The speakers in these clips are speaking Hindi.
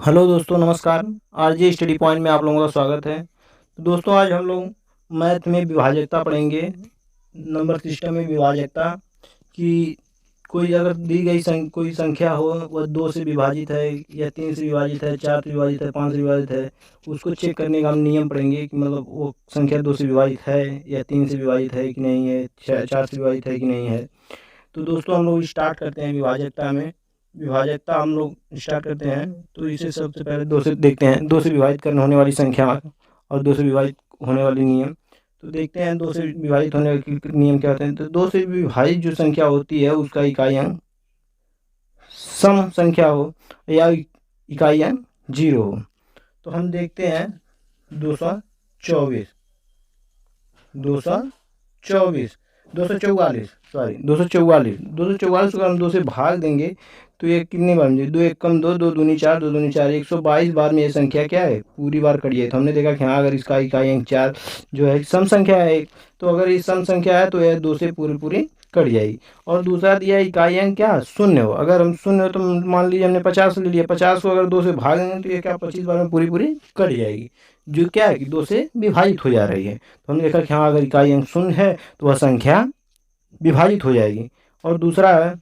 हेलो दोस्तों, नमस्कार। आरजे स्टडी पॉइंट में आप लोगों का स्वागत है। तो दोस्तों, आज हम लोग मैथ में विभाज्यता पढ़ेंगे। नंबर सिस्टम में विभाज्यता कि कोई अगर दी गई कोई संख्या हो, वह 2 से विभाजित है या 3 से विभाजित है, 4 से विभाजित है, 5 से विभाजित है, उसको चेक करने का हम नियम पढ़ेंगे कि मतलब वो संख्या 2 से विभाजित है या 3 से विभाजित है कि नहीं है, 4 से विभाजित है कि नहीं है। तो दोस्तों, हम लोग स्टार्ट करते हैं विभाज्यता में। विभाज्यता हम लोग स्टार्ट करते हैं, तो इसे सबसे पहले 2 से देखते हैं, 2 से विभाजित करने होने वाली संख्या और 2 से विभाजित होने वाली नियम। तो देखते हैं 2 से विभाजित होने के नियम क्या होते हैं। तो 2 से विभाजित जो संख्या होती है उसका इकाई अंक सम संख्या हो या इकाई अंक 0 हो। तो हम देखते हैं 224 244 244 को हम 2 से भाग देंगे तो ये कितनी बार में 2 एक कम 2, 2 दूनी 4, 2 दूनी 4, 122 बार में ये संख्या क्या है, पूरी बार कटी है। तो हमने देखा कि हाँ, अगर इसका इकाई अंक 4 जो है सम संख्या है एक, तो अगर ये सम संख्या है तो यह 2 से पूरी कट जाएगी। और दूसरा दिया इकाई अंक क्या, शून्य हो। अगर हम शून्य हो तो मान लीजिए हमने 50 ले लिया, 50 को अगर 2 से भाग देंगे तो ये क्या 25 बार में पूरी कट जाएगी, जो क्या है कि 2 से विभाजित हो जा रही है। तो हमने देखा कि हाँ, अगर इकाई अंक शून्य है तो वह संख्या विभाजित हो जाएगी। और दूसरा है,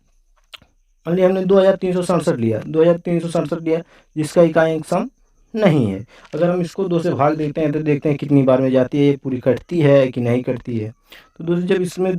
मान लिया हमने 2367 लिया जिसका इकाई अंक सम नहीं है। अगर हम इसको 2 से भाग देते हैं तो देखते हैं कितनी बार में जाती है, ये पूरी कटती है कि नहीं कटती है। तो दूसरी जब इसमें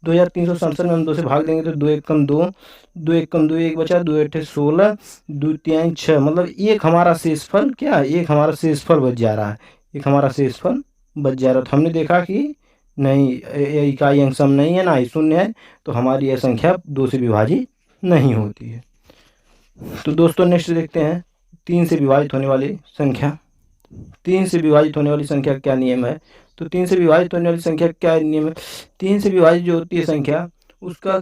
2367 में हम 2 से भाग देंगे तो 2 एक कम 2, 2 एक कम 2, एक बचा, 2 अठे 16, 2 तिहाई 6, मतलब एक हमारा शेषफल क्या है, एक हमारा शेषफल बच जा रहा है, एक हमारा शेषफल बच जा रहा है। तो हमने देखा कि नहीं, ये इकाई अंक सम नहीं है, ना ही शून्य है, तो हमारी यह संख्या 2 से विभाजित नहीं होती है। तो दोस्तों, नेक्स्ट देखते हैं 3 से विभाजित होने वाली संख्या। 3 से विभाजित होने वाली संख्या क्या नियम है। तो 3 से विभाजित होने वाली संख्या क्या नियम है। 3 से विभाजित जो होती है संख्या, उसका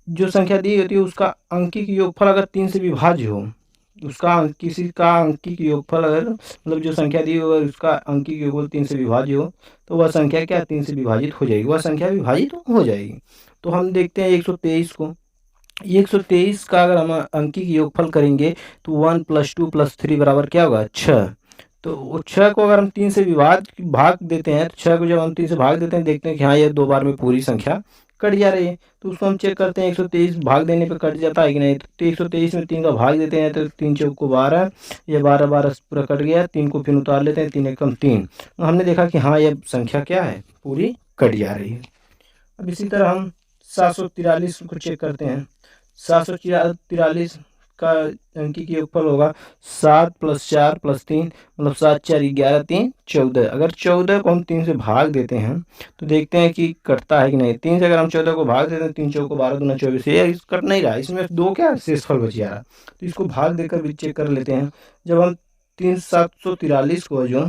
जो संख्या दी होती है उसका अंकिक योगफल अगर 3 से विभाज्य हो, उसका किसी का अंकिक योगफल अगर मतलब जो संख्या दी हो अगर उसका अंकिक योगफल 3 से विभाज्य हो तो वह संख्या क्या 3 से विभाजित हो जाएगी, वह संख्या विभाजित हो जाएगी। तो हम देखते हैं 123 को। 123 का अगर हम अंकिक योगफल करेंगे तो 1 + 2 + 3 बराबर क्या होगा 6। तो 6 को अगर हम 3 से भाग देते हैं, तो 6 को जब हम 3 से भाग देते हैं देखते हैं कि हाँ, ये 2 बार में पूरी संख्या कट जा रही है। तो उसको हम चेक करते हैं 123 भाग देने पे कट जाता है कि नहीं। तो 123 में 3 का भाग देते हैं तो 3 चौक को 12, ये 12 12 पूरा कट गया। 3 को फिर उतार लेते हैं, 3 एकम 3। तो हमने देखा कि हाँ, ये संख्या क्या है, पूरी कट जा रही है। अब इसी तरह हम 743 को चेक करते हैं। 743 का अंकिक योगफल होगा 7 + 4 + 3, मतलब 7 4 11 3 14। अगर 14 को हम 3 से भाग देते हैं तो देखते हैं कि कटता है कि नहीं। 3 से अगर हम 14 को भाग देते हैं, 3 चौक को 12 दूना 24, ये कट नहीं रहा, इसमें 2 क्या शेषफल बच जा रहा। तो इसको भाग देकर भी चेक कर लेते हैं। जब हम 743 को जो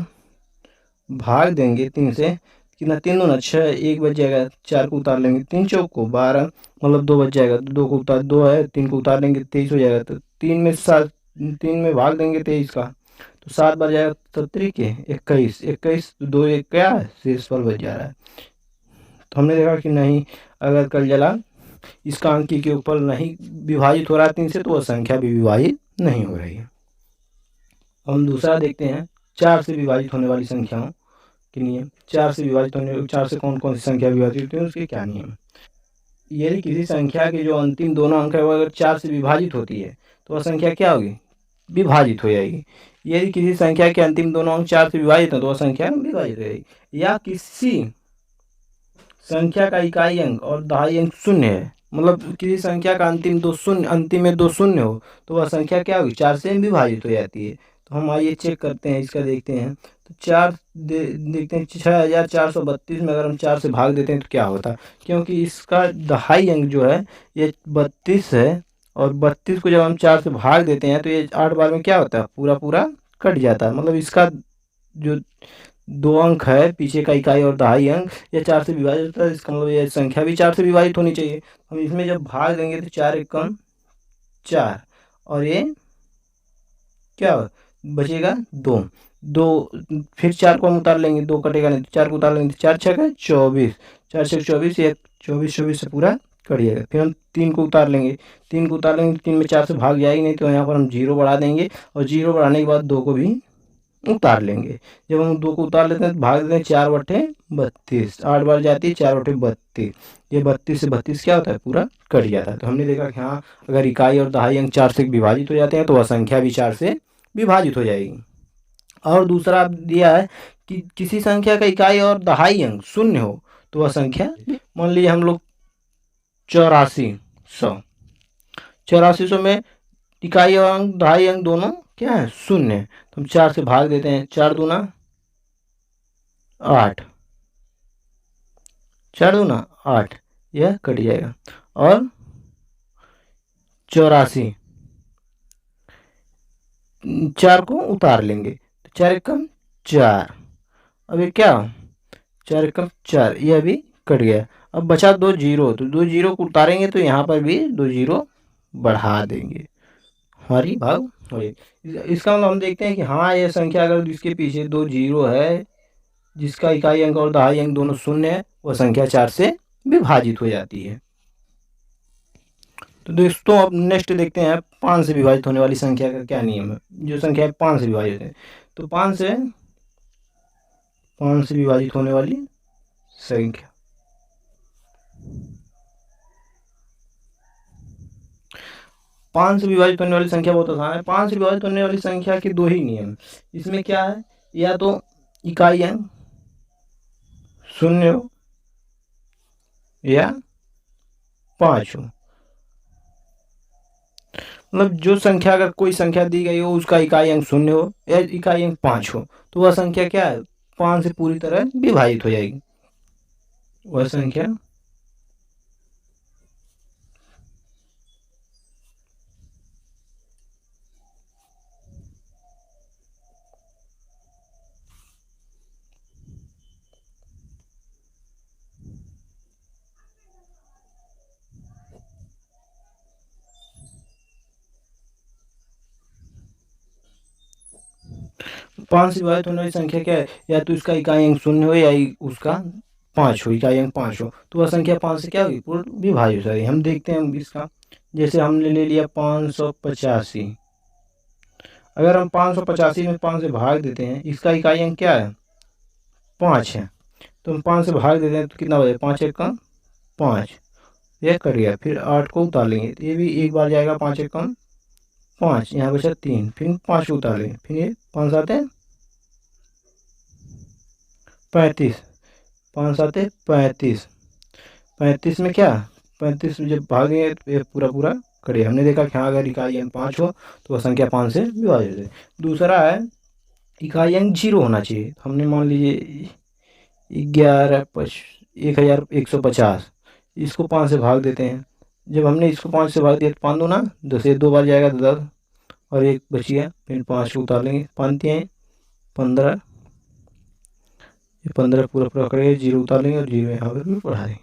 भाग देंगे 3 से, कितना 3 दूना 6, 1 बच जाएगा, 4 को उतार लेंगे, 3 चौक को 12, मतलब 2 बच जाएगा, 2 को उतार 2 है, 3 को उतार लेंगे 23 हो जाएगा। तो 3 में भाग देंगे 23 का तो 7 बार जाएगा, 17 के 21, 21 2 1 क्या है शेषफल बच जा रहा है। तो हमने देखा कि नहीं, अगर कल जला इसका अंकिक के ऊपर नहीं विभाजित हो रहा है 3 से, तो वह संख्या भी विभाजित नहीं हो रही है। हम दूसरा देखते हैं 4 से विभाजित होने वाली संख्याओं के नियम। 4 से विभाजित होने 4 से कौन कौन सी संख्या विभाजित होती है, उसके क्या नियम। यदि किसी संख्या के जो अंतिम दोनों अंक है वो अगर 4 से विभाजित होती है तो वह संख्या क्या होगी, विभाजित हो जाएगी। यदि किसी संख्या के अंतिम दोनों अंक 4 से विभाजित है तो वह संख्या विभाजित हो जाएगी। या किसी संख्या का इकाई अंक और दहाई अंक शून्य है, मतलब किसी संख्या का अंतिम में 2 शून्य हो तो वह संख्या क्या होगी, 4 से विभाजित हो जाती है। तो हम आइए चेक करते हैं, इसका देखते हैं। तो 4 देखते हैं 6432 में अगर हम 4 से भाग देते हैं तो क्या होता है, क्योंकि इसका दहाई अंक जो है ये 32 है, और 32 को जब हम 4 से भाग देते हैं तो ये 8 बार में क्या होता है, पूरा कट जाता है। मतलब इसका जो 2 अंक है पीछे का इकाई और दहाई अंक, ये 4 से विभाजित होता है, इसका मतलब ये संख्या भी 4 से विभाजित होनी चाहिए। हम इसमें जब भाग देंगे तो 4 एकम 4, और ये क्या बचेगा 2, फिर 4 को हम उतार लेंगे, 2 कटेगा नहीं तो 4 को उतार लेंगे तो 4 छः 24, 4 छः 24, ये 24 से पूरा करिएगा। फिर हम 3 को उतार लेंगे, 3 को उतार लेंगे तो 3 में 4 से भाग जाएगी नहीं, तो यहाँ पर हम 0 बढ़ा देंगे और 0 बढ़ाने के बाद 2 को भी उतार लेंगे। जब हम 2 को उतार लेते हैं तो भाग देते हैं 4 बटे 32, 8 बार जाती है 4 बटे 32। ये 32 से 32 क्या होता है, पूरा कट जाता है। तो हमने देखा कि हाँ, अगर इकाई और दहाई अंक 4 से विभाजित हो जाते हैं तो वह संख्या भी 4 से विभाजित हो जाएगी। और दूसरा दिया है कि किसी संख्या का इकाई और दहाई अंक शून्य हो तो वह संख्या, मान लीजिए हम लोग 8400 में इकाई और अंक दहाई अंक दोनों क्या है, शून्य है। तो हम 4 से भाग देते हैं, 4 दूना 8, 4 दूना 8, यह कट जाएगा। और 84, 4 को उतार लेंगे तो 4 एकम 4, अब ये क्या, 4 एकम 4, यह भी कट गया। अब बचा 2 जीरो, तो 2 जीरो को उतारेंगे तो यहाँ पर भी 2 जीरो बढ़ा देंगे, हमारी भाग हो जाएगी। इसका मतलब हम देखते हैं कि हाँ, यह संख्या अगर जिसके पीछे 2 जीरो है, जिसका इकाई अंक और दहाई अंक दोनों शून्य है, वह संख्या 4 से विभाजित हो जाती है। तो दोस्तों अब नेक्स्ट देखते हैं 5 से विभाजित होने वाली संख्या का क्या नियम है। जो संख्या 5 से विभाजित है, तो 5 से विभाजित होने वाली संख्या, 5 से विभाजित होने वाली संख्या बहुत आसान है। 5 से विभाजित होने वाली संख्या के 2 ही नियम। इसमें क्या है, या तो इकाई अंक शून्य हो या 5 हो। मतलब जो संख्या, अगर कोई संख्या दी गई हो उसका इकाई अंक शून्य हो या इकाई अंक 5 हो, तो वह संख्या क्या है, 5 से पूरी तरह विभाजित हो जाएगी। वह संख्या 5 से विभाजित होने वाली संख्या क्या है, या तो इसका इकाई अंक शून्य हो या उसका 5 हो, इकाई अंक 5 हो, तो वह संख्या 5 से क्या होगी, पूर्ण विभाजित हो जाएगी। हम देखते हैं इसका, जैसे हमने ले लिया 585। अगर हम 585 में 5 से भाग देते हैं, इसका इकाई अंक क्या है, 5 है, तो हम 5 से भाग देते हैं तो कितना बचे, 5 एकम 5, यह कट गया। फिर 8 को उतार लेंगे तो ये भी एक बार जाएगा, 5 एकम 5, यहाँ बचा 3, फिर 5 को उतार लेंगे, फिर ये 5 आते हैं 35, 5 सात 35, 35 में क्या, 35 में जब भागेंगे तो ये पूरा करिए। हमने देखा कि हाँ, अगर इकाई अंक 5 हो तो वह संख्या 5 से विभाजित है। दूसरा है इकाई अंक 0 होना चाहिए। हमने मान लीजिए 1150, इसको 5 से भाग देते हैं। जब हमने इसको 5 से भाग दिया तो 5 दूना 10, 2 बार जाएगा तो 10 और 1 बच गया, फिर 5 को उतार लेंगे, 5 हैं 15, ये 15 पूरा कट गया, 0 उतार लेंगे और 0 यहाँ पर भी बढ़ा देंगे,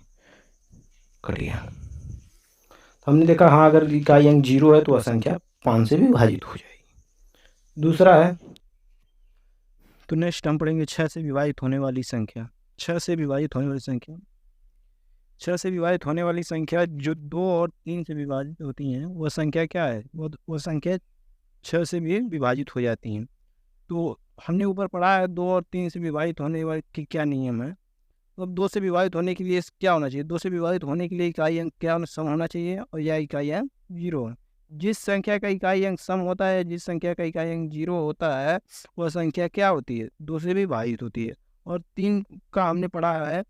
कट गया। तो हमने देखा हाँ, अगर इकाई अंक 0 है तो वह संख्या 5 से विभाजित हो जाएगी। दूसरा है, तो नेक्स्ट हम पढ़ेंगे 6 से विभाजित होने वाली संख्या। 6 से विभाजित होने वाली संख्या, 6 से विभाजित होने वाली संख्या जो 2 और 3 से विभाजित होती हैं, वह संख्या क्या है, वो संख्या 6 से भी विभाजित हो जाती हैं। तो हमने ऊपर पढ़ा है 2 और 3 से विभाजित होने वाले की क्या नियम है। तो अब 2 से विभाजित होने के लिए क्या होना चाहिए, 2 से विभाजित होने के लिए इकाई अंक क्या सम होना चाहिए, और यह इकाई अंक 0 है। जिस संख्या का इकाई अंक सम होता है, जिस संख्या का इकाई अंक 0 होता है, वह संख्या क्या होती है, 2 से विभाजित होती है। और 3 का हमने पढ़ा है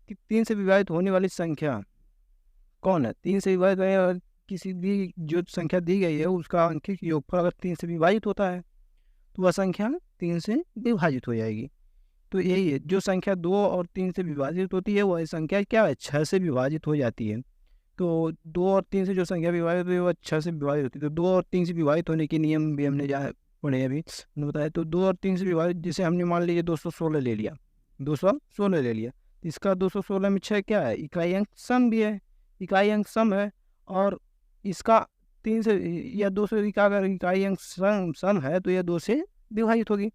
कि 3 से विभाजित होने वाली संख्या कौन है, 3 से विभाजित होने वाली किसी भी जो संख्या दी गई है उसका अंकिक योगफल अगर 3 से विभाजित होता है तो वह संख्या 3 से विभाजित हो जाएगी। तो यही है, जो संख्या 2 और 3 से विभाजित होती है वह संख्या क्या है, 6 से विभाजित हो जाती है। तो 2 और 3 से जो संख्या विभाजित होती है वह 6 से विभाजित होती है। तो 2 और 3 से विभाजित होने के नियम भी हमने पढ़े अभी बताया। तो 2 और 3 से विभाजित, जैसे हमने मान लीजिए 216 ले लिया, 216 ले लिया, इसका 216 में 6 क्या है, इकाई अंक सम भी है, इकाई अंक सम है। और इसका 3 से या 2 से अगर इकाई अंक सम है तो यह 2 से विभाजित होगी।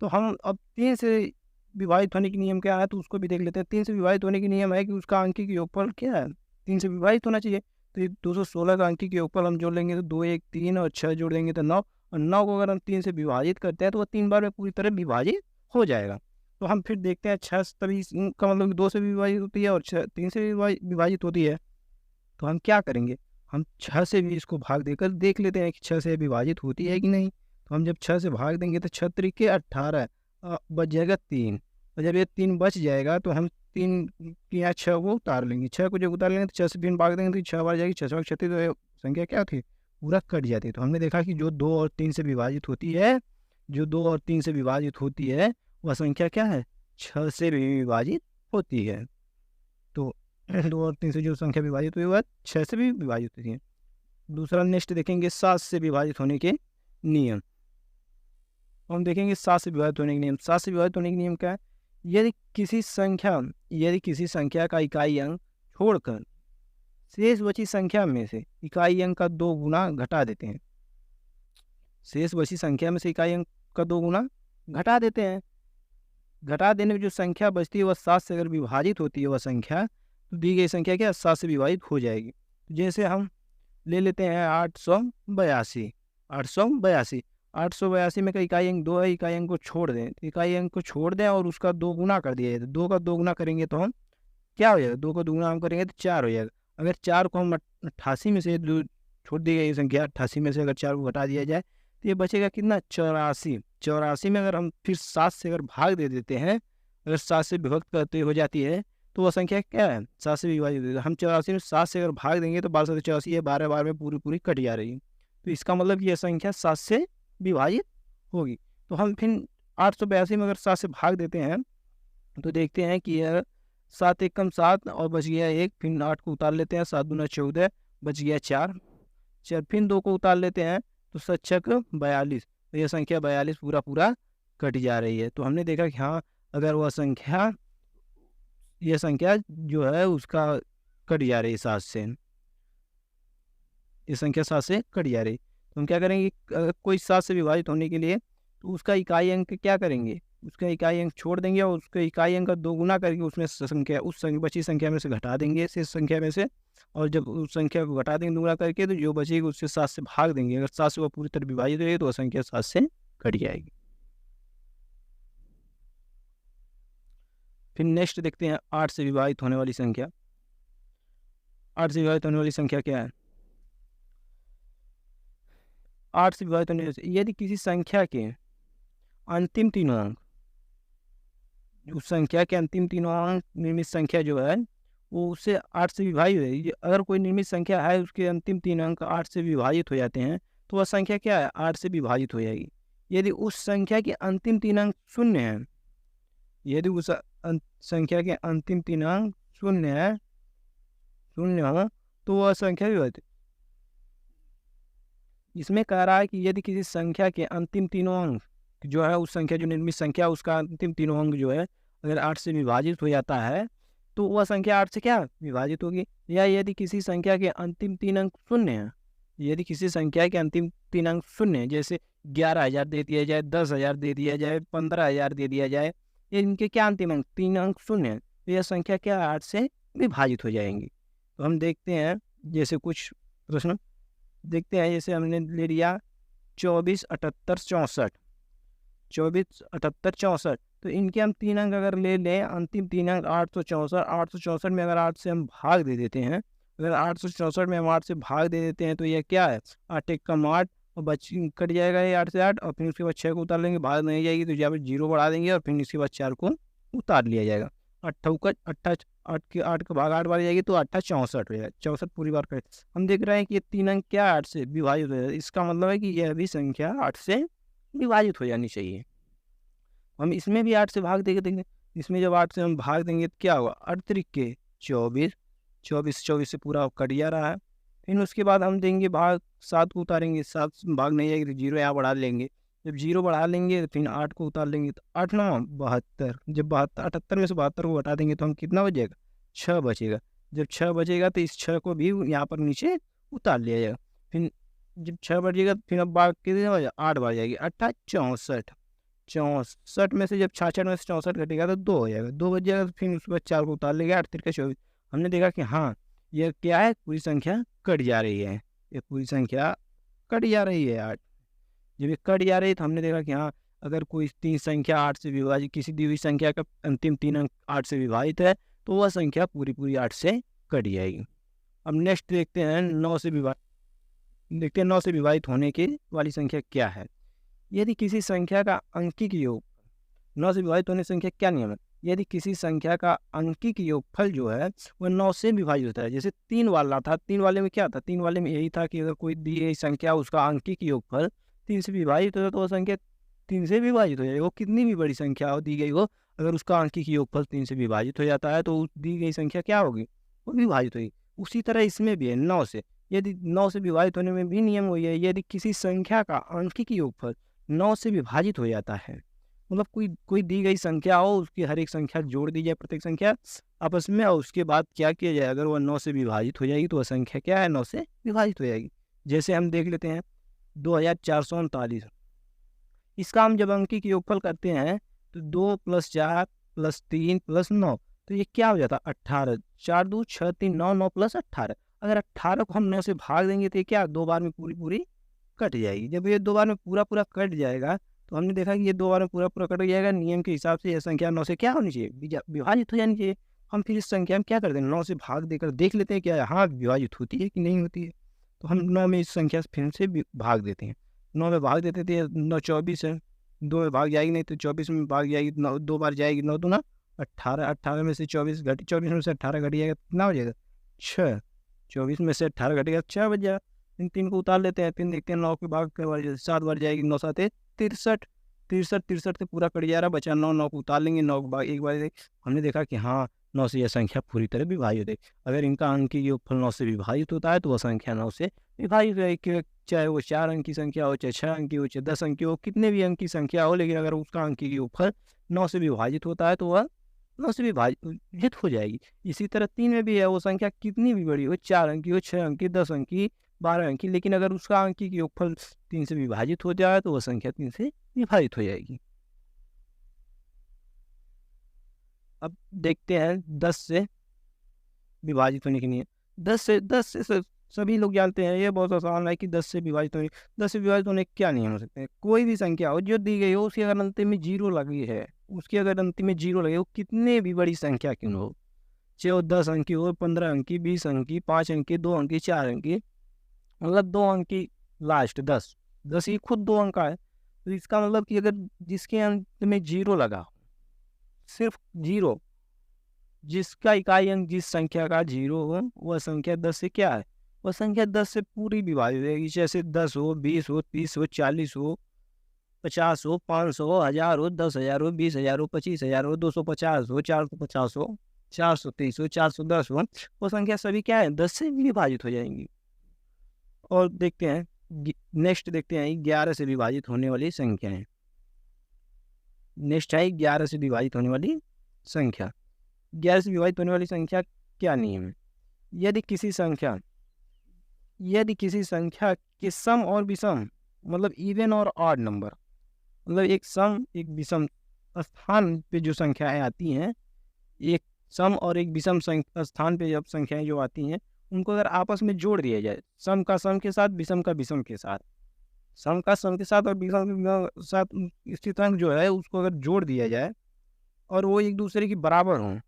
तो हम अब 3 से विभाजित होने के नियम क्या है तो उसको भी देख लेते हैं। 3 से विभाजित होने के नियम है कि उसका अंकिक योगफल क्या है, 3 से विभाजित होना चाहिए। तो ये 216 का अंकी के ऊपर हम जोड़ लेंगे तो 2 1 3 और 6 जोड़ देंगे तो 9, और 9 को अगर हम 3 से विभाजित करते हैं तो वो 3 बार में पूरी तरह विभाजित हो जाएगा। तो हम फिर देखते हैं 6 तभी इसका मतलब 2 से भी विभाजित होती है और 3 से भी विभाजित होती है। तो हम क्या करेंगे, हम 6 से भी इसको भाग देकर देख लेते हैं कि 6 से विभाजित होती है कि नहीं। तो हम जब 6 से भाग देंगे तो 6 त्रिके 18 बच जाएगा 3, और जब ये 3 बच जाएगा तो हम 3 के यहाँ 6 को उतार लेंगे। 6 को जब उतार लेंगे तो 6 से 3 भाग देंगे तो 6 बार जाएगी, 6 से 36, तो ये संख्या क्या थी, पूरा कट जाती है। तो हमने देखा कि जो 2 और 3 से विभाजित होती है, जो 2 और 3 से विभाजित होती है वह संख्या क्या है, 6 से भी विभाजित होती है। तो 2 और 3 से जो संख्या विभाजित हुई वह 6 से भी विभाजित होती है। दूसरा नेक्स्ट देखेंगे 7 से विभाजित होने के नियम। हम देखेंगे 7 से विभाजित होने के नियम। 7 से विभाजित होने के नियम क्या है, यदि किसी संख्या का इकाई अंक छोड़कर शेष बची संख्या में से इकाई अंक का 2 गुना घटा देते हैं। शेष बची संख्या में से इकाई अंक का 2 गुना घटा देते हैं। घटा देने में जो संख्या बचती है वह 7 से अगर विभाजित होती है वह संख्या, तो दी गई संख्या क्या 7 से विभाजित हो जाएगी। जैसे हम ले लेते हैं 882। 882 में का इकाई अंक 2 है, इकाई अंक को छोड़ दें, इकाई अंक को छोड़ दें और उसका 2 गुना कर दिया जाए। 2 का 2 गुना करेंगे तो हम क्या हो जाएगा, 2 का 2 गुना हम करेंगे तो 4 हो जाएगा। अगर 4 को हम 88 में से छोड़ दी गई संख्या 88 में से अगर 4 को घटा दिया जाए तो ये बचेगा कितना, 84। 84 में अगर हम फिर 7 से अगर भाग दे देते हैं, अगर 7 से विभक्त करते हो जाती है तो वह संख्या क्या है, 7 से विभाजित होती है। हम 84 में 7 से अगर भाग देंगे तो 1284 ये 12 बार में पूरी कट जा रही है। तो इसका मतलब यह संख्या 7 से विभाजित होगी। तो हम फिर 882 में अगर 7 से भाग देते हैं तो देखते हैं कि यह 7 एकम 7 और बच गया 1, फिर 8 को उतार लेते हैं, 7 दूना 14 बच गया 4, फिर 2 को उतार लेते हैं तो 7 छक 42, तो यह संख्या 42 पूरा कट जा रही है। तो हमने देखा कि हाँ, अगर वह संख्या, यह संख्या जो है उसका कट जा रही है 7 से, ये संख्या 7 से कट जा रही। तो हम क्या करेंगे, अगर कोई 7 से विभाजित होने के लिए तो उसका इकाई अंक क्या करेंगे, उसका इकाई अंक छोड़ देंगे और उसके इकाई अंक का 2 गुना करके उसमें संख्या, बची संख्या में से घटा देंगे, शेष संख्या में से, और जब उस संख्या को घटा देंगे 2 गुना करके तो जो बचेगी उससे 7 से भाग देंगे। अगर 7 से वो पूरी तरह विभाजित रहेगी तो वह संख्या 7 से कट जाएगी। फिर नेक्स्ट देखते हैं 8 से विभाजित होने वाली संख्या। 8 से विभाजित होने वाली संख्या क्या है, 8 से विभाजित होने वाली, यदि किसी संख्या के अंतिम तीनों अंक, उस संख्या के अंतिम तीनों अंक निर्मित संख्या जो है वो उससे 8 से विभाजित है। अगर कोई निर्मित संख्या है उसके अंतिम 3 अंक 8 से विभाजित हो जाते हैं तो वह संख्या क्या है, 8 से विभाजित हो जाएगी। यदि उस संख्या के अंतिम 3 अंक शून्य हैं, यदि उस संख्या के अंतिम 3 अंक शून्य हो तो वह संख्या विभाजित। इसमें कह रहा है कि यदि किसी संख्या के अंतिम तीनों अंक जो है, उस संख्या जो निर्मित संख्या उसका अंतिम तीनों अंक जो है अगर 8 से विभाजित हो जाता है तो वह संख्या 8 से क्या विभाजित होगी। या यदि किसी संख्या के अंतिम 3 अंक शून्य हैं, यदि किसी संख्या के अंतिम 3 अंक शून्य है, जैसे 11,000 दे दिया जाए, 10,000 दे दिया जाए, 15,000 दे दिया जाए, ये इनके क्या अंतिम अंक 3 अंक शून्य है, तो यह संख्या क्या 8 से विभाजित हो जाएंगी। तो हम देखते हैं जैसे कुछ प्रश्न देखते हैं, जैसे हमने ले लिया 24, 78, 64, 24, 78, 64, तो इनके हम 3 अंक अगर ले लें, अंतिम 3 अंक 864, 864 में अगर 8 से हम भाग दे देते हैं, अगर 864 में हम 8 से भाग दे देते हैं तो यह क्या है, 8 एक कम 8 और बच कट जाएगा ये 8 से 8, और फिर उसके बाद 6 को उतार लेंगे, भाग नहीं जाएगी तो यहाँ पर 0 बढ़ा देंगे और फिर इसके बाद 4 को उतार लिया जाएगा। 8 का भाग 8 बार जाएगी तो 8 64 हो जाएगा, 64 पूरी बार करें। हम देख रहे हैं कि ये 3 अंक क्या 8 से विभाजित हो जाएगा, इसका मतलब है कि यह भी संख्या 8 से विभाजित हो जानी चाहिए। हम इसमें भी 8 से भाग देंगे, इसमें जब 8 से हम भाग देंगे तो क्या होगा, 8 त्रिके 24, 24 से पूरा कट जा रहा है। फिर उसके बाद हम देंगे भाग, 7 को उतारेंगे, 7 से भाग नहीं जाएगी तो 0 यहाँ बढ़ा लेंगे, जब 0 बढ़ा लेंगे तो फिर 8 को उतार लेंगे तो 8 9 72, जब 78 में से 72 को हटा देंगे तो हम कितना बचेगा, 6 बचेगा। जब 6 बचेगा तो इस 6 को भी यहाँ पर नीचे उतार लिया जाएगा। फिर जब 6 बचेगा तो फिर अब भाग कितने बजे, 8 बार जाएगी, 8 64, 64 में से जब 66 में से 64 घटेगा तो 2 हो जाएगा, 2 बच जाएगा तो फिर उसके बाद 4 को उतार लेगा, 8 तिरके 24। हमने देखा कि हाँ, ये क्या है, पूरी संख्या कट जा रही है, ये पूरी संख्या कट जा रही है 8। जब ये कट जा रही है तो हमने देखा कि हाँ, अगर कोई तीन संख्या 8 से विभाजित, किसी दी हुई संख्या का अंतिम 3 अंक 8 से विभाजित है तो वह संख्या पूरी पूरी 8 से कट जाएगी। अब नेक्स्ट देखते हैं 9 से विभाजित होने की वाली संख्या क्या है। यदि किसी संख्या का अंकिक योग, 9 से विभाजित होने संख्या क्या नियम है, यदि किसी संख्या का अंकिक योगफल जो है वह 9 से विभाजित होता है। जैसे 3 वाला था, 3 वाले में क्या था, 3 वाले में यही था कि अगर कोई दी गई संख्या उसका अंकिक योगफल 3 से विभाजित होता है तो वह संख्या 3 से विभाजित हो जाएगी। वो कितनी भी बड़ी संख्या हो दी गई हो, अगर उसका अंकिक योगफल 3 से विभाजित हो जाता है तो उस दी गई संख्या क्या होगी, वो विभाजित होगी। उसी तरह इसमें भी है 9 से, यदि 9 से विभाजित होने में भी नियम वही है, यदि किसी संख्या का अंकिक योगफल 9 से विभाजित हो जाता है, मतलब कोई दी गई संख्या हो, उसकी हर एक संख्या जोड़ दी जाए, प्रत्येक संख्या आपस में, और उसके बाद क्या किया जाए, अगर वह 9 से विभाजित हो जाएगी तो वह संख्या क्या है, 9 से विभाजित हो जाएगी। जैसे हम देख लेते हैं 2439, इसका हम जब अंकिक योगफल करते हैं तो 2 + 4 + 3 + 9, तो ये क्या हो जाता है 18, 4 2 6 3 9, 9 + 18। अगर 18 को हम 9 से भाग देंगे तो ये क्या 2 बार में पूरी पूरी कट जाएगी। जब ये 2 बार में पूरा पूरा कट जाएगा तो हमने देखा कि ये 2 बार में पूरा पूरा कट जाएगा, नियम के हिसाब से यह संख्या 9 से क्या होनी चाहिए, विभाजित हो जानी चाहिए। हम फिर इस संख्या में क्या करते हैं, 9 से भाग देकर देख लेते हैं क्या हाँ विभाजित होती है कि नहीं होती है। तो हम 9 में इस संख्या से फिर से भाग देते हैं, 9 में भाग देते थे, 9 24 है, 2 में भाग जाएगी नहीं तो 24 में भाग जाएगी, 9 2 बार जाएगी, 9 दूना 18, 18 में से 24 घट, 24 में से 18 घट जाएगा, कितना हो जाएगा 6, 24 में से 18 घटेगा 6 बच जाएगा। इन 3 को उतार लेते हैं, 3 देखते हैं 9 के भाग कर 7 बार जाएगी, 9 7 63, 63 से पूरा कट जा रहा, बचा 9, 9 को उतार लेंगे, 9 के बाद एक बार हमने देखा कि हाँ 9 से यह संख्या पूरी तरह विभाजित है। अगर इनका अंकीय योगफल 9 से विभाजित होता है तो वह संख्या 9 से विभाजित है, चाहे वो 4 अंक की संख्या हो, चाहे 6 अंक की हो, चाहे 10 अंक की हो, कितने भी अंक की संख्या हो, लेकिन अगर उसका अंकीय योगफल 9 से विभाजित होता है तो वह 9 से विभाजित हो जाएगी। इसी तरह 3 में भी है, वो संख्या कितनी भी बड़ी हो, 4 अंक की हो, 6 अंक की, 10 अंक की, 12 अंक की, लेकिन अगर उसका अंकीय योगफल 3 से विभाजित हो जाए तो वह संख्या 3 से विभाजित हो जाएगी। अब देखते हैं 10 से विभाजित होने के लिए। 10 से सभी लोग जानते हैं, ये बहुत आसान है कि 10 से विभाजित होने के क्या नियम हो सकते हैं। कोई भी संख्या हो जो दी गई हो, उसकी अगर अंतिम में 0 लगी है, वो कितने भी बड़ी संख्या क्यों हो, चाहे वो 10 अंक की हो, 15 अंक की, 20 अंक की, 5 अंक की, 2 अंक की, 4 अंक की, मतलब 2 अंक की लास्ट 10 ही खुद 2 अंक का है, तो इसका मतलब कि अगर जिसके अंत में 0 लगा, सिर्फ 0, जिसका इकाई अंक जिस संख्या का 0 हो वह संख्या 10 से क्या है, वह संख्या 10 से पूरी विभाजित होगी। जैसे 10 हो, 20 हो, 30 हो, 40 हो, 50 हो, 500 हो, 1000 हो, 10,000 हो, 20,000 हो, 25,000 हो, 250 हो, 450 हो, 430 हो, 410 हो, वो संख्या सभी क्या है 10 से विभाजित हो जाएंगी। और देखते हैं नेक्स्ट, देखते हैं 11 से विभाजित होने वाली संख्याएं। नेक्स्ट है 11 से विभाजित होने वाली संख्या। 11 से विभाजित होने वाली संख्या क्या नियम है। यदि किसी संख्या के सम और विषम, मतलब इवन और ऑड नंबर, मतलब एक सम एक विषम स्थान पे जो संख्याएं आती हैं, एक सम और एक विषम स्थान पे जब संख्याएं जो आती हैं उनको अगर आपस में जोड़ दिया जाए, सम का सम के साथ, विषम का विषम के साथ, सम का सम के साथ और विषम के साथ स्थित अंक जो है उसको अगर जोड़ दिया जाए और वो एक दूसरे के बराबर हों,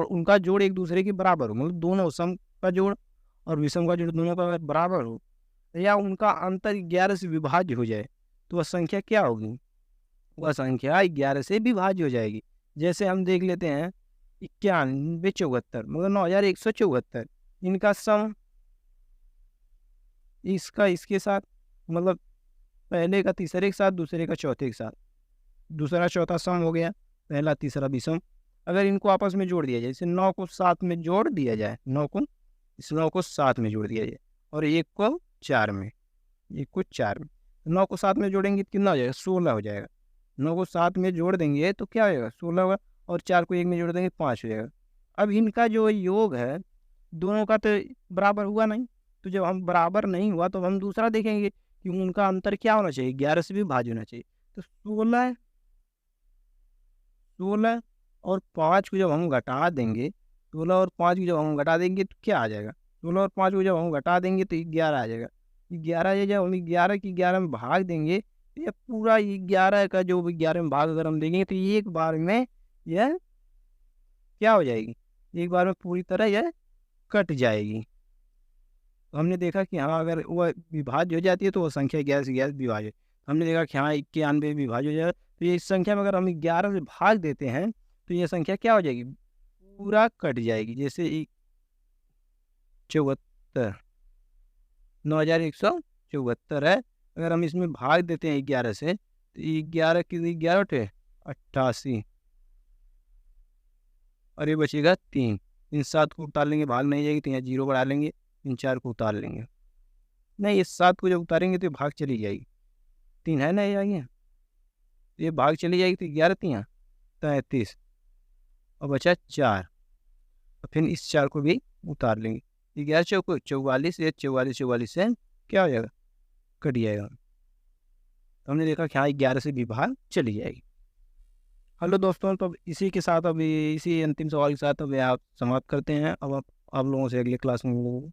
उनका जोड़ एक दूसरे के बराबर हो, मतलब दोनों सम का जोड़ और विषम का जोड़ दोनों का बराबर हो, या उनका अंतर 11 से विभाज्य हो जाए तो वह संख्या क्या होगी, वह संख्या 11 से विभाज्य हो जाएगी। जैसे हम देख लेते हैं 9174, मगर 9174, इनका सम इसका इसके साथ, मतलब पहले का तीसरे के साथ, दूसरे का चौथे के साथ, दूसरा चौथा सम हो गया, पहला तीसरा विषम। अगर इनको आपस में जोड़ दिया जाए, जैसे 9 को 7 में जोड़ दिया जाए, 9 को 7 में जोड़ दिया जाए और 1 को 4 में, 9 को 7 में जोड़ेंगे तो कितना हो जाएगा 16 हो जाएगा। 9 को 7 में जोड़ देंगे तो क्या होगा 16 होगा, और 4 को 1 में जोड़ देंगे 5 हो जाएगा। अब इनका जो योग है दोनों का तो बराबर हुआ नहीं, तो जब हम बराबर नहीं हुआ तो हम दूसरा देखेंगे कि उनका अंतर क्या होना चाहिए, 11 से भी भाज्य होना चाहिए। तो 16 और 5 को जब हम घटा देंगे 16 और 5 को जब हम घटा देंगे तो क्या आ जाएगा? 16 और 5 को जब हम घटा देंगे तो 11 आ जाएगा। 11 ये जब हम 11 की 11 में भाग देंगे, तो ये पूरा 11 का जो 11 में भाग अगर हम देंगे तो एक बार में यह क्या हो जाएगी? एक बार में पूरी तरह यह कट जाएगी। तो हमने देखा कि हाँ, अगर वह विभाज्य हो जाती है तो वो संख्या 11 से 11 विभाज्य। हमने देखा कि हाँ, 91 विभाज्य हो जाएगा। तो ये इस संख्या में अगर हम 11 से भाग देते हैं तो ये संख्या क्या हो जाएगी? पूरा कट जाएगी। जैसे 74 9174 है। अगर हम इसमें भाग देते हैं 11 से तो 11 की 11 उठे 88 और ये बचेगा 3। इन 7 को उतार लेंगे, भाग नहीं जाएगी तो यहाँ 0 बढ़ा लेंगे। इन 4 को उतार लेंगे, नहीं इस 7 को जब उतारेंगे तो भाग चली जाएगी। 3 है ना, ये आगे ये भाग चली जाएगी तो 11 3 33 और बचा 4। और फिर इस 4 को भी उतार लेंगे। 11 चौको 44, ये 44 से क्या हो जाएगा? कट जाएगा। तो हमने देखा कि हाँ, 11 से भी भाग चली जाएगी। हेलो दोस्तों, तो अब इसी के साथ, अभी इसी अंतिम सवाल के साथ अब आप समाप्त करते हैं। अब आप लोगों से अगले क्लास में मिलेंगे।